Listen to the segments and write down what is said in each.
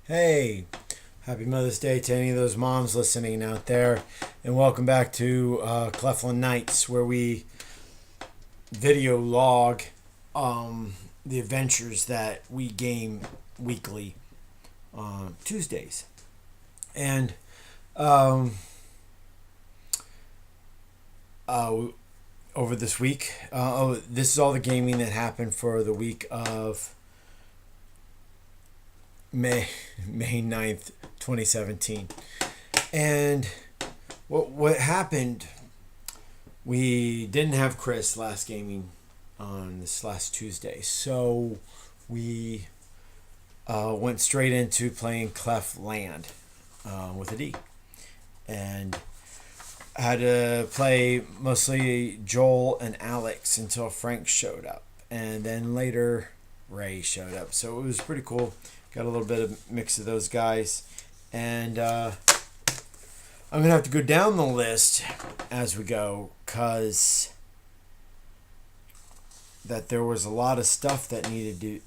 Hey, happy Mother's Day to any of those moms listening out there, and welcome back to Cleflin Nights, where we video log the adventures that we game weekly on Tuesdays. And um, uh, over this week, this is all the gaming that happened for the week of May May 9th, 2017. And what happened, we didn't have Chris last gaming on this last Tuesday. So we went straight into playing Clef Land with a D. And had to play mostly Joel and Alex until Frank showed up. And then later Ray showed up. So it was pretty cool. Got a little bit of mix of those guys. And I'm going to have to go down the list as we go, because that there was a lot of stuff that needed to...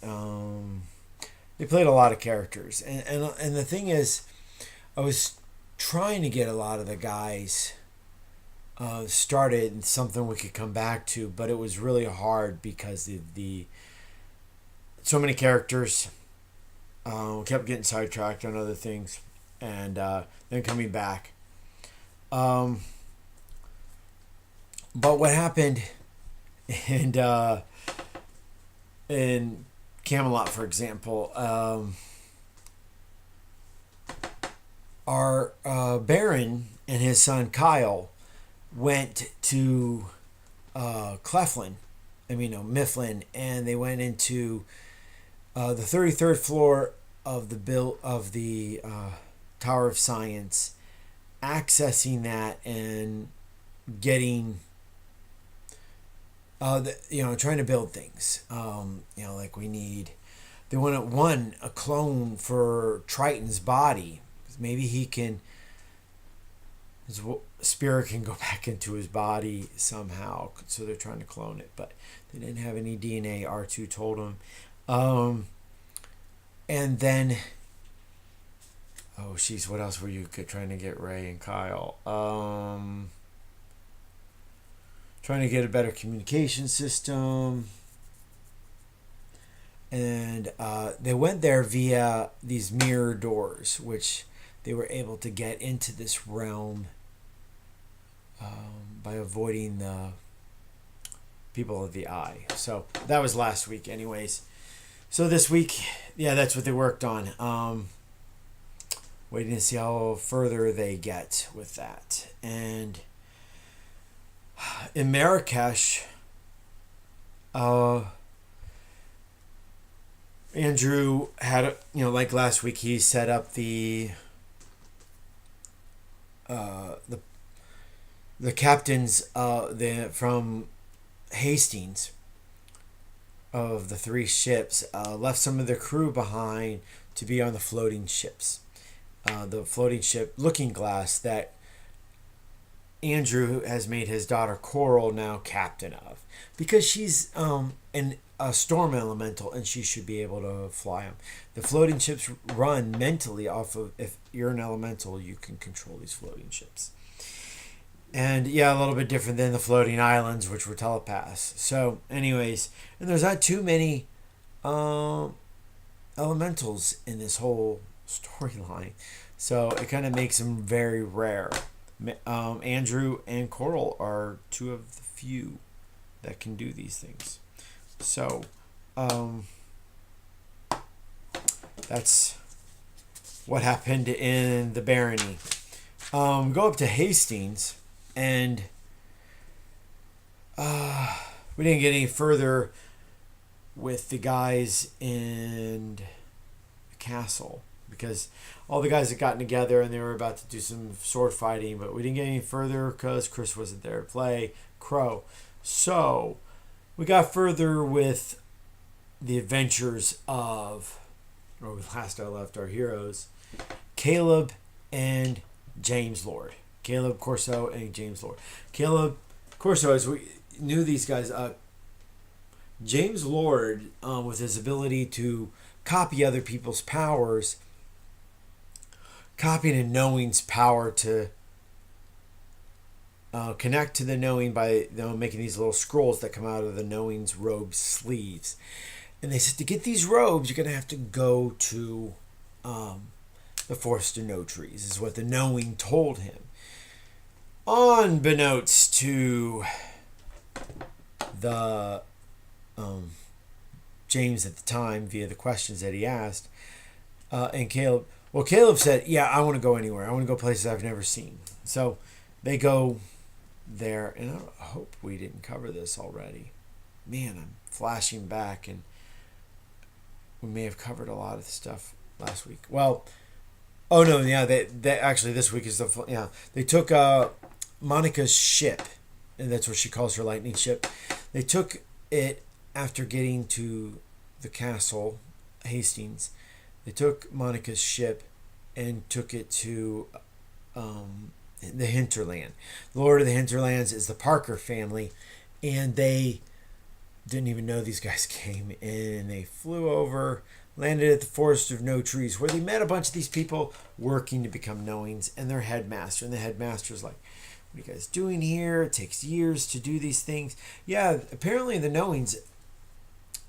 they played a lot of characters. And the thing is, I was trying to get a lot of the guys started and something we could come back to, but it was really hard because the so many characters. Kept getting sidetracked on other things, and then coming back. But what happened in Camelot, for example, our Baron and his son Kyle went to Cleflin, Mifflin, and they went into the 33rd floor of the Tower of Science, accessing that and getting trying to build things. Like they want a clone for Triton's body. Maybe his spirit can go back into his body somehow. So they're trying to clone it, but they didn't have any DNA. R2 told them. And then, what else were you trying to get Ray and Kyle? Trying to get a better communication system. And they went there via these mirror doors, which they were able to get into this realm by avoiding the people of the eye. So that was last week anyways. So this week, that's what they worked on. Waiting to see how further they get with that. And in Marrakesh, Andrew had, like last week, he set up the captains from Hastings of the three ships, left some of their crew behind to be on the floating ships. The floating ship Looking Glass that Andrew has made his daughter Coral now captain of, because she's a storm elemental and she should be able to fly them. The floating ships run mentally off of, if you're an elemental, you can control these floating ships. And a little bit different than the floating islands, which were telepaths. So, anyways, and there's not too many elementals in this whole storyline, so it kind of makes them very rare. Andrew and Coral are two of the few that can do these things. So, that's what happened in the Barony. Go up to Hastings. And we didn't get any further with the guys in the castle, because all the guys had gotten together and they were about to do some sword fighting, but we didn't get any further because Chris wasn't there to play Crow. So we got further with the adventures of, or last I left our heroes, Caleb and James Lord. Caleb Corso and James Lord. Caleb Corso, as we knew these guys, James Lord, with his ability to copy other people's powers, copying a knowing's power to connect to the knowing by making these little scrolls that come out of the knowing's robe sleeves. And they said to get these robes, you're going to have to go to the Forest of No Trees, is what the knowing told him. Unbeknownst to the James at the time, via the questions that he asked, and Caleb. Well, Caleb said, "Yeah, I want to go anywhere. I want to go places I've never seen." So they go there, and I hope we didn't cover this already. Man, I'm flashing back, and we may have covered a lot of the stuff last week. Well, oh no, yeah, they actually this week is they took Monica's ship, and that's what she calls her lightning ship. They took it after getting to the castle, Hastings. They took Monica's ship and took it to the hinterland. The Lord of the Hinterlands is the Parker family, and they didn't even know these guys came in. They flew over, landed at the Forest of No Trees, where they met a bunch of these people working to become knowings, and their headmaster. And the headmaster's like, "What are you guys doing here? It takes years to do these things." Yeah, apparently the knowings,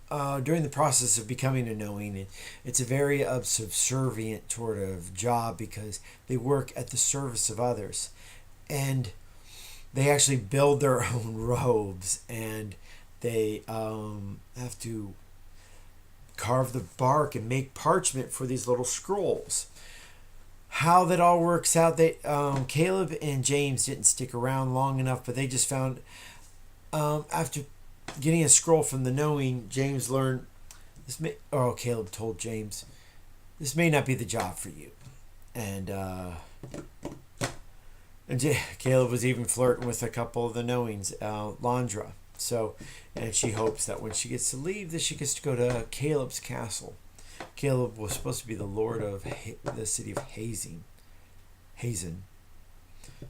during the process of becoming a knowing, it's a very subservient sort of job because they work at the service of others. And they actually build their own robes, and they have to carve the bark and make parchment for these little scrolls. How that all works out, Caleb and James didn't stick around long enough, but they just found, after getting a scroll from the knowing, James learned Caleb told James, "This may not be the job for you," and Caleb was even flirting with a couple of the knowings, Landra. So, and she hopes that when she gets to leave, that she gets to go to Caleb's castle. Caleb was supposed to be the lord of the city of Hazen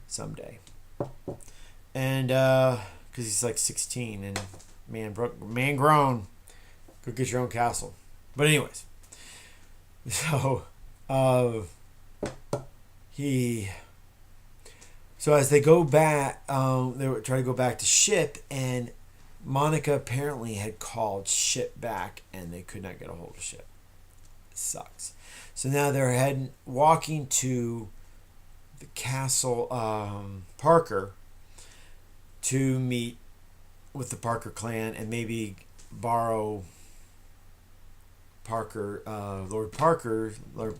someday. And because he's like 16 and man grown, go get your own castle. But anyways, so so as they go back, they were trying to go back to ship, and Monica apparently had called ship back, and they could not get a hold of ship. It sucks. So now they're walking to the castle, Parker, to meet with the Parker clan and maybe borrow Lord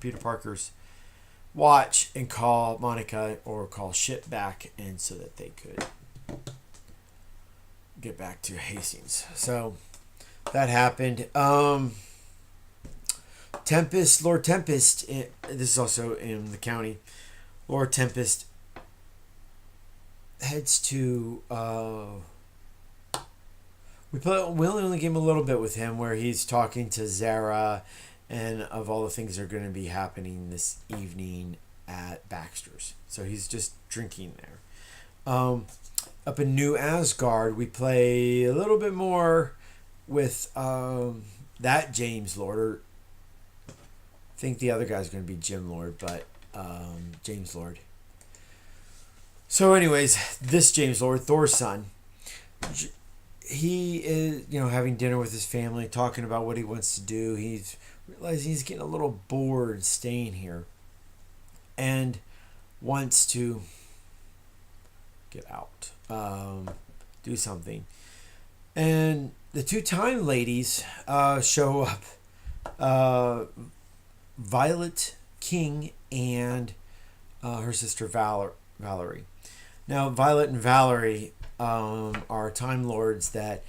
Peter Parker's watch and call Monica or call ship back, and so that they could get back to Hastings. So that happened. Lord Tempest, this is also in the county. Lord Tempest heads to we only gave him a little bit with him, where he's talking to Zara and of all the things that are going to be happening this evening at Baxter's. So he's just drinking there. Up in New Asgard, we play a little bit more with that James Lord. Or I think the other guy's going to be Jim Lord, but James Lord. So anyways, this James Lord, Thor's son, he is, having dinner with his family, talking about what he wants to do. He's realizing he's getting a little bored staying here and wants to get out, do something. And the two time ladies show up, Violet King and her sister Valerie. Now, Violet and Valerie are Time Lords that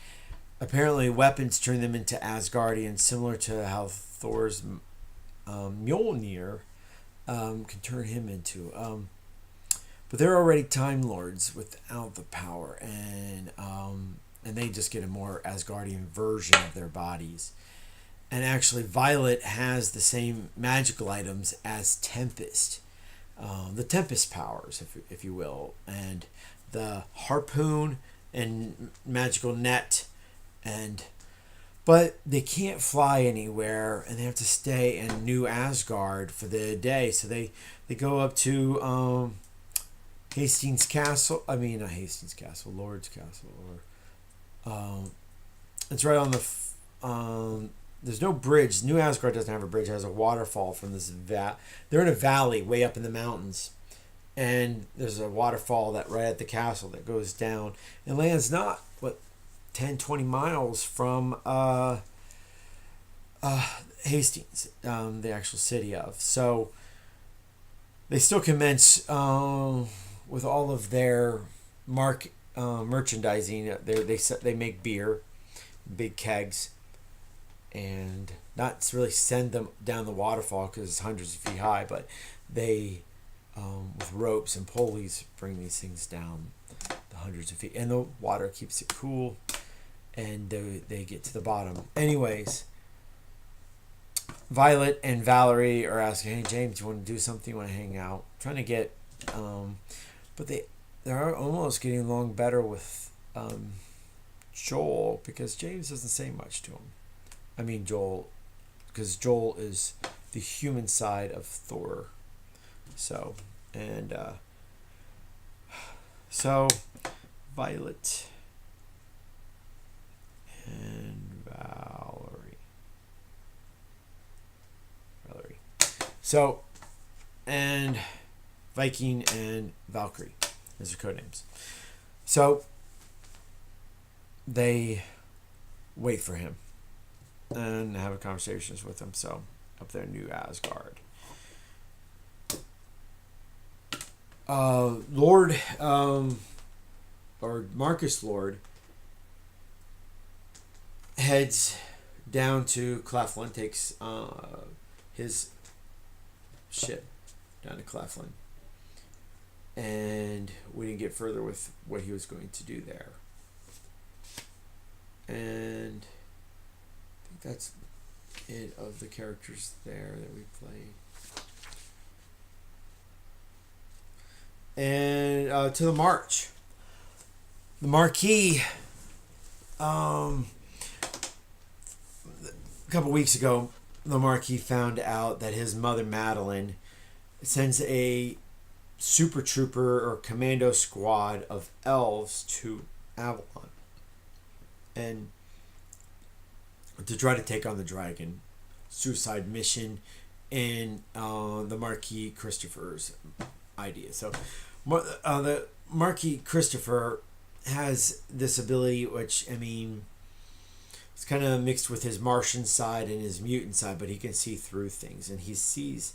apparently weapons turn them into Asgardians, similar to how Thor's Mjolnir can turn him into. But they're already Time Lords without the power, and they just get a more Asgardian version of their bodies. And actually, Violet has the same magical items as Tempest. The Tempest powers, if you will, and the harpoon and magical net, and But they can't fly anywhere, and they have to stay in New Asgard for the day. So they go up to Hastings Castle. I mean, not Hastings Castle, Lord's Castle, or it's right on the. There's no bridge. New Asgard doesn't have a bridge. It has a waterfall from this They're in a valley way up in the mountains, and there's a waterfall that right at the castle that goes down and lands not 10, 20 miles from Hastings, the actual city of. So they still commence with all of their merchandising. They make beer, big kegs, and not really send them down the waterfall because it's hundreds of feet high, but they with ropes and pulleys bring these things down the hundreds of feet, and the water keeps it cool, and they get to the bottom. Anyways, Violet and Valerie are asking, "Hey James, do you want to do something? You want to hang out?" Trying to get, but they're almost getting along better with Joel, because James doesn't say much to him. I mean Joel, because Joel is the human side of Thor. So so Violet and Valerie. So, and Viking and Valkyrie, those are code names. So they wait for him and have conversations with him. So up there in New Asgard. Lord, or Marcus Lord, heads down to Claflin, takes his ship down to Claflin, and we didn't get further with what he was going to do there. And I think that's it of the characters there that we played. And to the march. The Marquis, a couple weeks ago, the Marquis found out that his mother, Madeline, sends a super trooper or commando squad of elves to Avalon, and to try to take on the dragon. Suicide mission in the Marquis Christopher's idea. So the Marquis Christopher has this ability, which, I mean, it's kind of mixed with his Martian side and his mutant side, but he can see through things, and he sees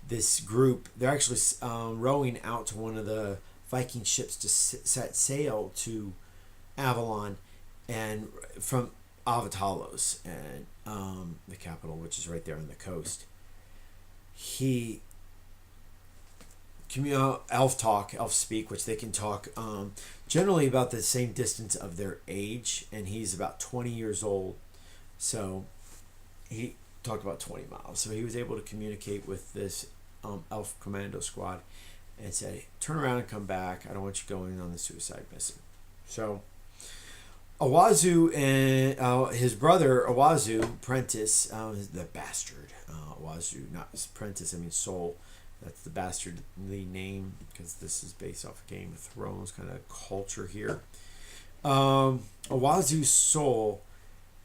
this group. They're actually rowing out to one of the Viking ships to set sail to Avalon, and from Avatalos, and the capital, which is right there on the coast. He elf speak, which they can talk generally about the same distance of their age, and he's about 20 years old, so he talked about 20 miles. So he was able to communicate with this elf commando squad and say, turn around and come back. I don't want you going on the suicide mission. So Owazu and his brother Owazu, Prentice, the bastard Owazu, not Prentice, I mean Soul. That's the bastardly name, because this is based off of Game of Thrones kind of culture here. Owazu's Soul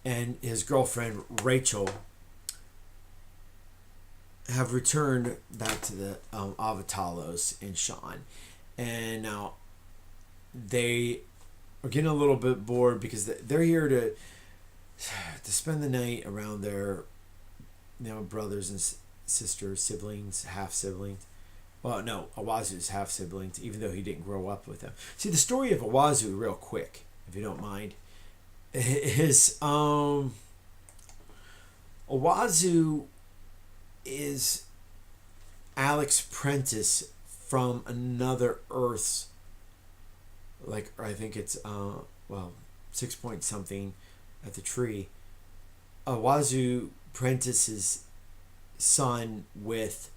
and his girlfriend Rachel have returned back to the Avatalos in Shan, and now they are getting a little bit bored because they're here to spend the night around their brothers and sisters, siblings, half siblings. Well, no, Owazu's half siblings, even though he didn't grow up with them. See, the story of Owazu, real quick, if you don't mind. His Owazu is Alex Prentice from another Earth's, like, I think it's 6 point something at the tree. Owazu Prentice's son with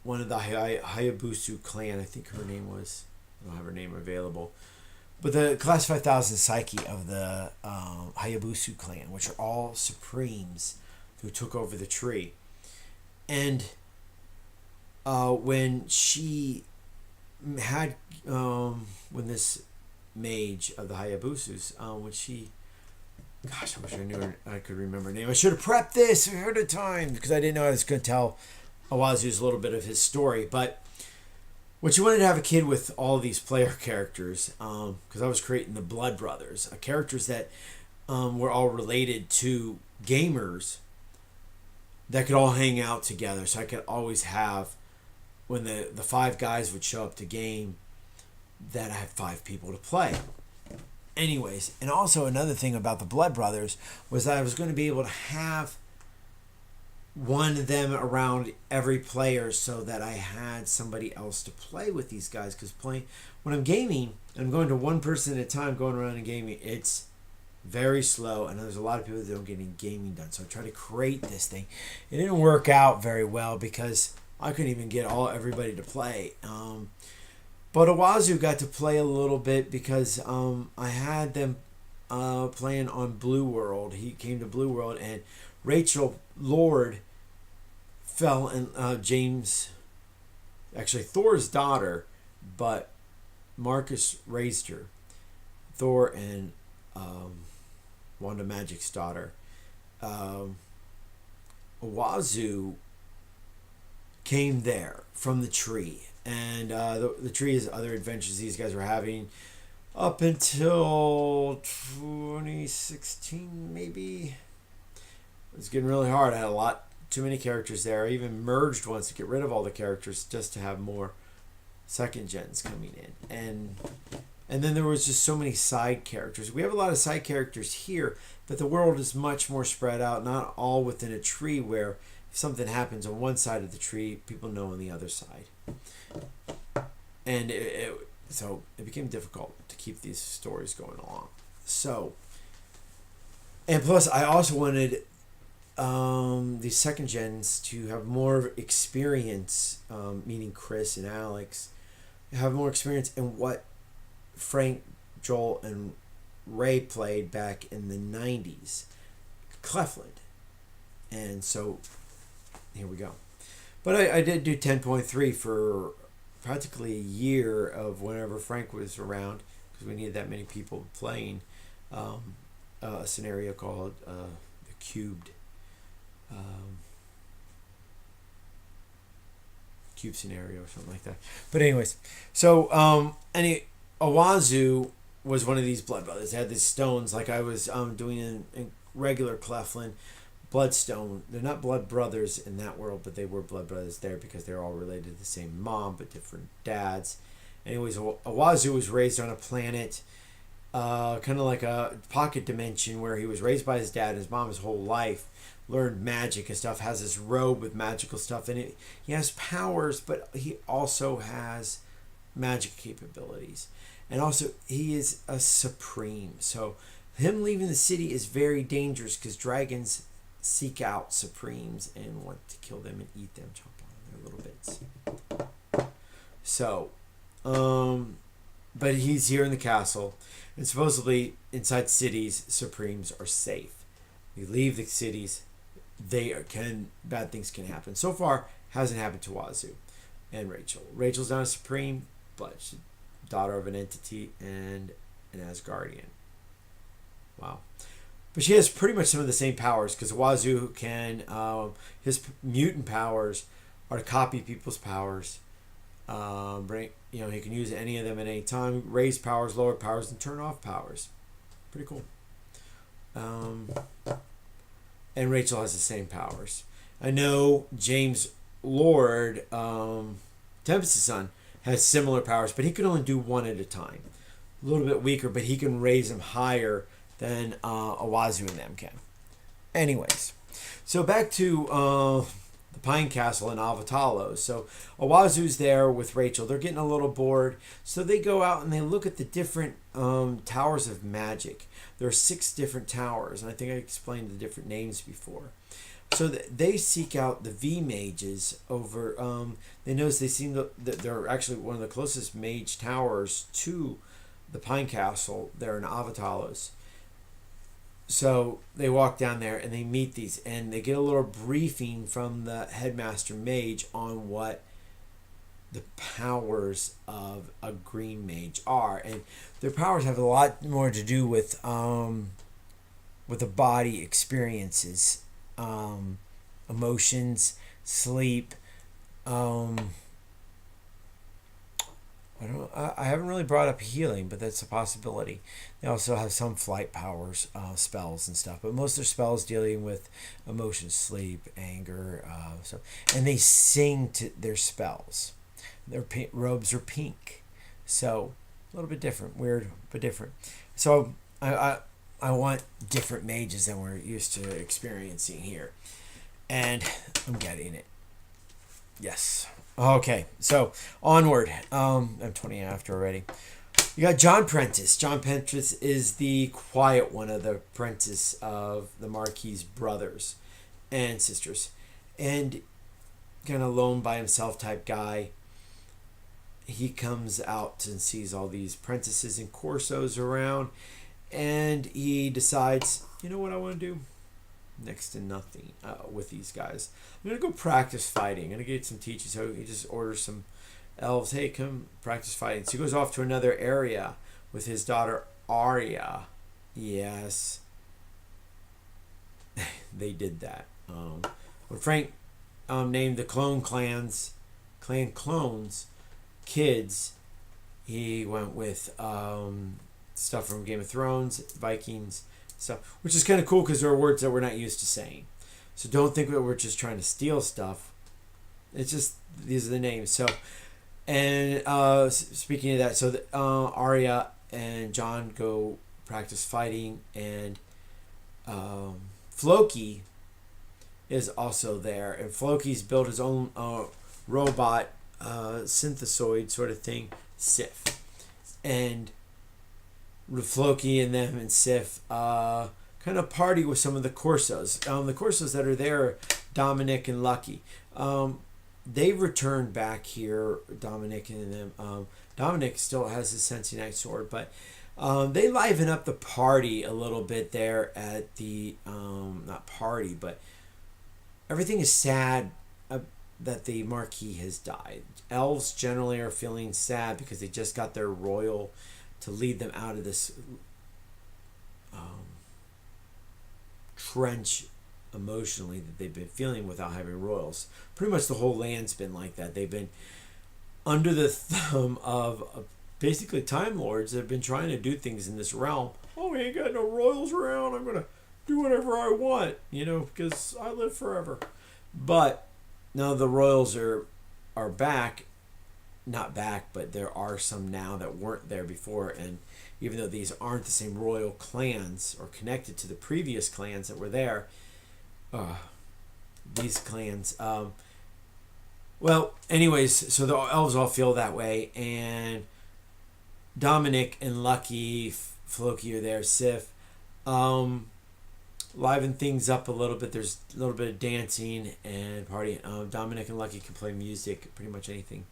one of the Hayabusa clan. I think her name was, I don't have her name available, But the Class 5000 psyche of the Hayabusa clan, which are all supremes who took over the tree. And when she had, when this mage of the Hayabusas, when she, gosh, I wish I knew her, I could remember her name. I should have prepped this ahead of time because I didn't know I was going to tell Iwazu's a little bit of his story. But when she wanted to have a kid with all these player characters, because I was creating the Blood Brothers, characters that were all related to gamers that could all hang out together. So I could always have, when the five guys would show up to game, that I had five people to play. Anyways, and also another thing about the Blood Brothers was that I was going to be able to have one of them around every player so that I had somebody else to play with these guys. Because playing, when I'm gaming, I'm going to one person at a time going around and gaming. It's very slow, and there's a lot of people that don't get any gaming done. So I tried to create this thing. It didn't work out very well because I couldn't even get everybody to play. But Iwazu got to play a little bit because I had them playing on Blue World. He came to Blue World, and Rachel Lord fell in James, actually Thor's daughter, but Marcus raised her. Thor and Wanda Magic's daughter. Iwazu came there from the tree. And the tree is other adventures these guys were having up until 2016, maybe. It was getting really hard. I had too many characters there. I even merged once to get rid of all the characters just to have more second gens coming in. And then there was just so many side characters. We have a lot of side characters here, but the world is much more spread out, not all within a tree where if something happens on one side of the tree, people know on the other side. And so it became difficult to keep these stories going along. So, and plus I also wanted these second gens to have more experience, meaning Chris and Alex, have more experience in what Frank, Joel, and Ray played back in the 90s, Clefland. And so here we go. But I did do 10.3 for practically a year of whenever Frank was around, because we needed that many people playing a scenario called the Cubed Cube scenario or something like that. But anyways, so Iwazu was one of these Blood Brothers. They had these stones like I was doing in regular Clefland. Bloodstone. They're not blood brothers in that world, but they were blood brothers there because they're all related to the same mom but different dads. Anyways, Iwazu was raised on a planet, kind of like a pocket dimension, where he was raised by his dad and his mom his whole life, learned magic and stuff, has this robe with magical stuff in it. He has powers, but he also has magic capabilities. And also, he is a supreme. So him leaving the city is very dangerous because dragons seek out supremes and want to kill them and eat them, chop on their little bits. So, but he's here in the castle, and supposedly inside cities, supremes are safe. You leave the cities, bad things can happen. So far, hasn't happened to Iwazu and Rachel. Rachel's not a supreme, but she's daughter of an entity and an Asgardian. Wow. But she has pretty much some of the same powers, because Iwazu can, his mutant powers are to copy people's powers. He can use any of them at any time. Raise powers, lower powers, and turn off powers. Pretty cool. And Rachel has the same powers. I know James Lord, Tempest's son, has similar powers, but he can only do one at a time. A little bit weaker, but he can raise them higher than Iwazu and them can. Anyways, so back to the Pine Castle in Avatalos. So Iwazu's there with Rachel. They're getting a little bored, so they go out and they look at the different towers of magic. There are 6 different towers, and I think I explained the different names before. So they seek out the V mages over. They notice they're actually one of the closest mage towers to the Pine Castle there in Avatalos. So they walk down there and they meet these, and they get a little briefing from the headmaster mage on what the powers of a green mage are, and their powers have a lot more to do with the body experiences, emotions, sleep. I haven't really brought up healing, but that's a possibility. They also have some flight powers, spells and stuff, but most of their spells dealing with emotions, sleep, anger, and they sing to their spells. Their robes are pink, so a little bit different, weird but different. So I want different mages than we're used to experiencing here, and I'm getting it. Yes. Okay, so onward. I'm 20 after already. You got John Prentice. John Prentice is the quiet one of the apprentice of the Marquis brothers and sisters, and kind of alone by himself type guy. He comes out and sees all these apprentices and Corsos around, and he decides, you know what I want to do? Next to nothing with these guys. I'm going to go practice fighting. I'm going to get some teaching. So he just orders some elves, hey, come practice fighting. So he goes off to another area with his daughter Arya. Yes. They did that. When Frank named the clone clan clones kids, he went with stuff from Game of Thrones, Vikings, stuff, which is kind of cool because there are words that we're not used to saying. So don't think that we're just trying to steal stuff. It's just these are the names. So, and speaking of that, so Arya and John go practice fighting, and Floki is also there, and Floki's built his own robot synthesoid sort of thing, Sif, and Floki and them and Sif kind of party with some of the Corsos. The Corsos that are there, Dominic and Lucky, they've returned back here. Dominic and them. Dominic still has his Sentinite sword, but they liven up the party a little bit there at the not party, but everything is sad that the Marquis has died. Elves generally are feeling sad because they just got their royal to lead them out of this trench emotionally that they've been feeling without having royals. Pretty much the whole land's been like that. They've been under the thumb of basically Time Lords that have been trying to do things in this realm. Oh, we ain't got no royals around. I'm going to do whatever I want, because I live forever. But now the royals are back. Not back, but there are some now that weren't there before, and even though these aren't the same royal clans or connected to the previous clans that were there, these clans, well, anyways, so the elves all feel that way, and Dominic and Lucky, Floki are there, Sif, liven things up a little bit. There's a little bit of dancing and partying. Dominic and Lucky can play music, pretty much anything.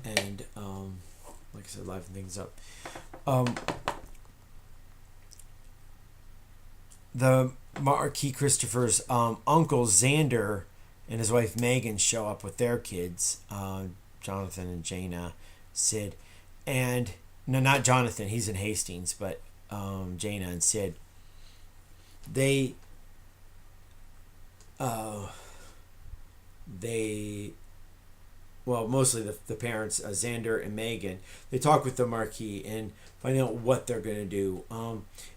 And like I said, liven things up. The Marquis Christopher's uncle Xander and his wife Megan show up with their kids, Jonathan and Jaina, Sid, and no, not Jonathan. He's in Hastings, but Jaina and Sid. They well, mostly the parents, Xander and Megan, they talk with the Marquis and find out what they're going to do.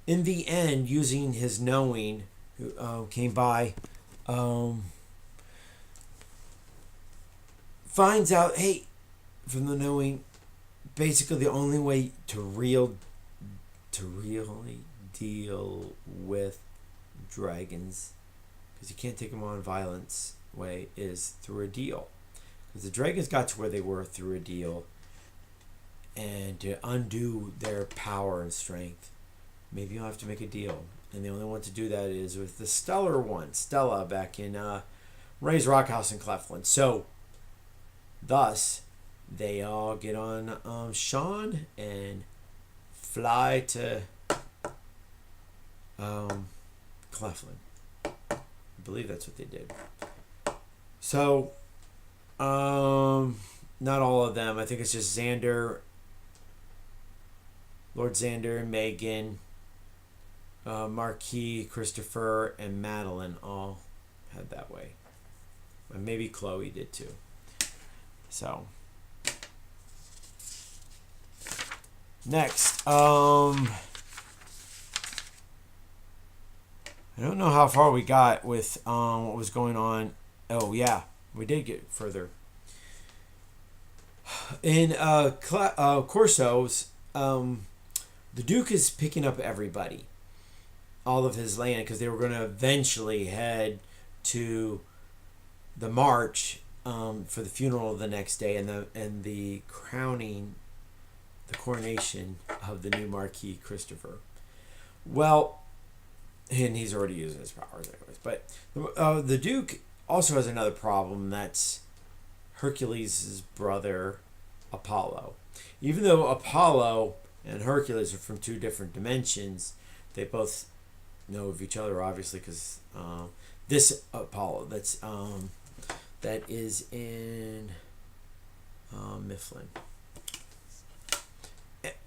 In the end, using his knowing, who came by, finds out, hey, from the knowing, basically the only way to really deal with dragons, because you can't take them on violence way, is through a deal. Because the dragons got to where they were through a deal, and to undo their power and strength, maybe you'll have to make a deal. And the only one to do that is with the Stellar one, Stella, back in Ray's Rockhouse in Clefland. So, thus, they all get on Sean and fly to Cleflin. I believe that's what they did. So, not all of them. I think it's just Xander, Lord Xander, Megan, Marquis, Christopher, and Madeline all had that way. And maybe Chloe did too. So, next, I don't know how far we got with what was going on. Oh yeah, we did get further. In Corsos, the Duke is picking up everybody, all of his land, because they were going to eventually head to the march for the funeral the next day and the crowning, the coronation of the new Marquis Christopher. Well, and he's already using his powers anyways. But the Duke also has another problem. That's Hercules' brother, Apollo. Even though Apollo and Hercules are from two different dimensions, they both know of each other, obviously, because this Apollo that is in Mifflin.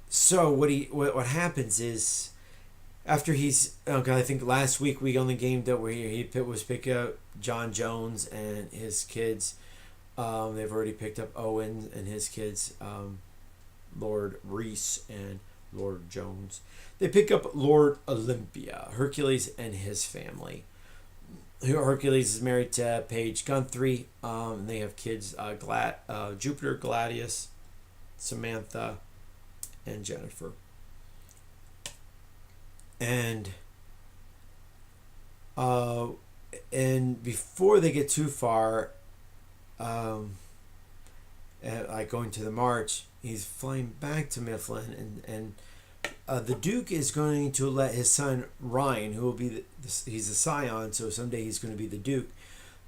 So what happens is, after he's, I think last week we only game that where he was picking up John Jones and his kids. They've already picked up Owen and his kids, Lord Reese and Lord Jones. They pick up Lord Olympia, Hercules and his family. Hercules is married to Paige Guthrie. They have kids, Jupiter, Gladius, Samantha, and Jennifer. And before they get too far, like going to the march, he's flying back to Mifflin, and the Duke is going to let his son Ryan, who will be he's a scion, so someday he's going to be the Duke,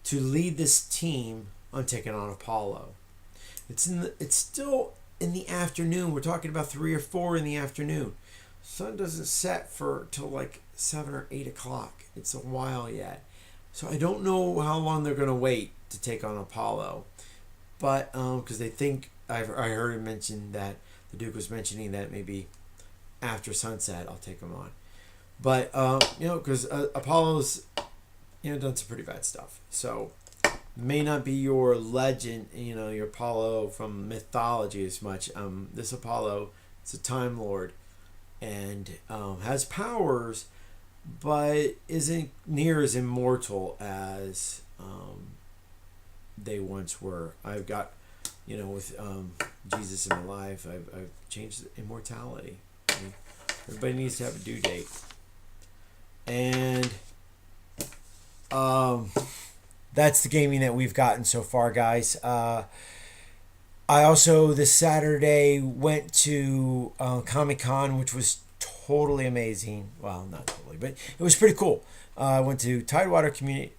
to lead this team on taking on Apollo. It's still in the afternoon. We're talking about 3 or 4 in the afternoon. Sun doesn't set for till like 7 or 8 o'clock. It's a while yet. So I don't know how long they're going to wait to take on Apollo. But because they think, I heard him mention that, the Duke was mentioning that maybe after sunset I'll take him on. But, because Apollo's, done some pretty bad stuff. So may not be your legend, your Apollo from mythology as much. This Apollo is a Time Lord and has powers, but isn't near as immortal as they once were. I've got, with Jesus in my life, I've changed immortality. Everybody needs to have a due date. And that's the gaming that we've gotten so far, guys. I also, this Saturday, went to Comic-Con, which was totally amazing. Well, not totally, but it was pretty cool. I went to Tidewater Community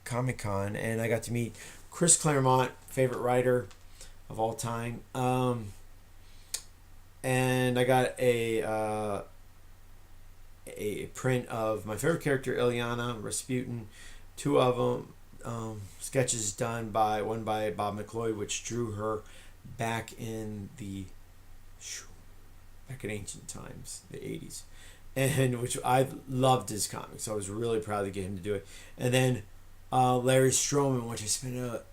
Comic-Con, and I got to meet Chris Claremont, favorite writer of all time. And I got a print of my favorite character, Ilyana Rasputin. 2 of them. Sketches done by Bob McLeod, which drew her back in ancient times, the 80s, and which I loved his comics, so I was really proud to get him to do it. And then Larry Stroman, which I spent a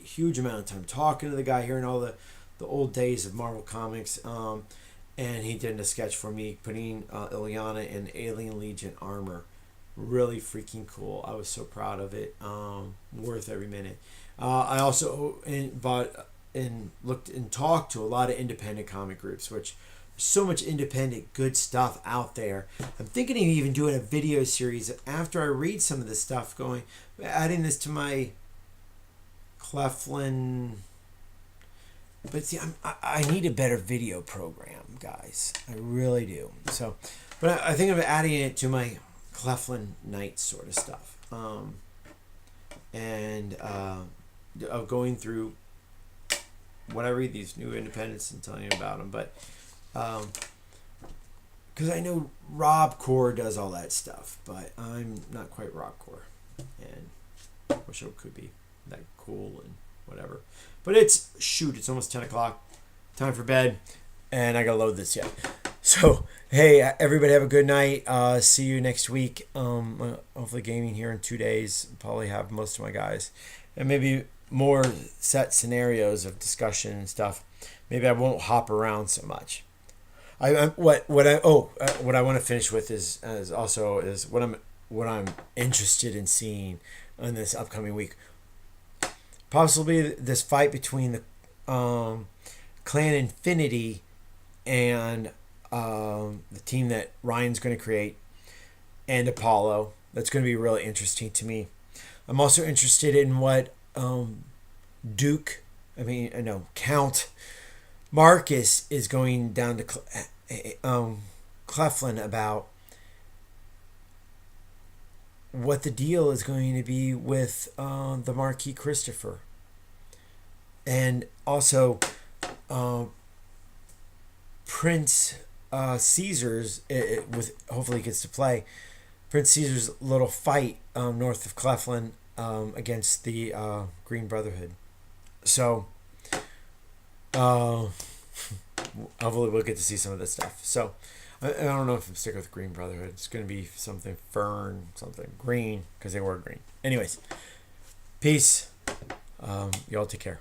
huge amount of time talking to the guy, hearing all the old days of Marvel Comics, and he did a sketch for me putting Ilyana in Alien Legion armor. Really freaking cool. I was so proud of it. Worth every minute. I also looked and talked to a lot of independent comic groups, which there's so much independent good stuff out there. I'm thinking of even doing a video series after I read some of this stuff, adding this to my Cleflin. But see, I need a better video program, guys. I really do. So, but I think of adding it to my Cleflin Knights sort of stuff, and of going through when I read these new independents and telling you about them. But Because I know Rob Core does all that stuff, but I'm not quite Rob Core, and wish it could be that cool and whatever. But it's almost 10 o'clock, time for bed, and I gotta load this yet. So hey, everybody have a good night. See you next week. Hopefully gaming here in 2 days. Probably have most of my guys, and maybe more set scenarios of discussion and stuff. Maybe I won't hop around so much. What I want to finish with is what I'm interested in seeing in this upcoming week. Possibly this fight between the Clan Infinity and the team that Ryan's going to create, and Apollo. That's going to be really interesting to me. I'm also interested in what Count Marcus is going down to Cleflin about what the deal is going to be with the Marquis Christopher. And also Prince Caesar's, with hopefully he gets to play, Prince Caesar's little fight north of Cleflin against the Green Brotherhood. So hopefully we'll get to see some of this stuff. So I don't know if I'm sticking with Green Brotherhood. It's going to be something something green, because they were green. Anyways, peace. Y'all take care.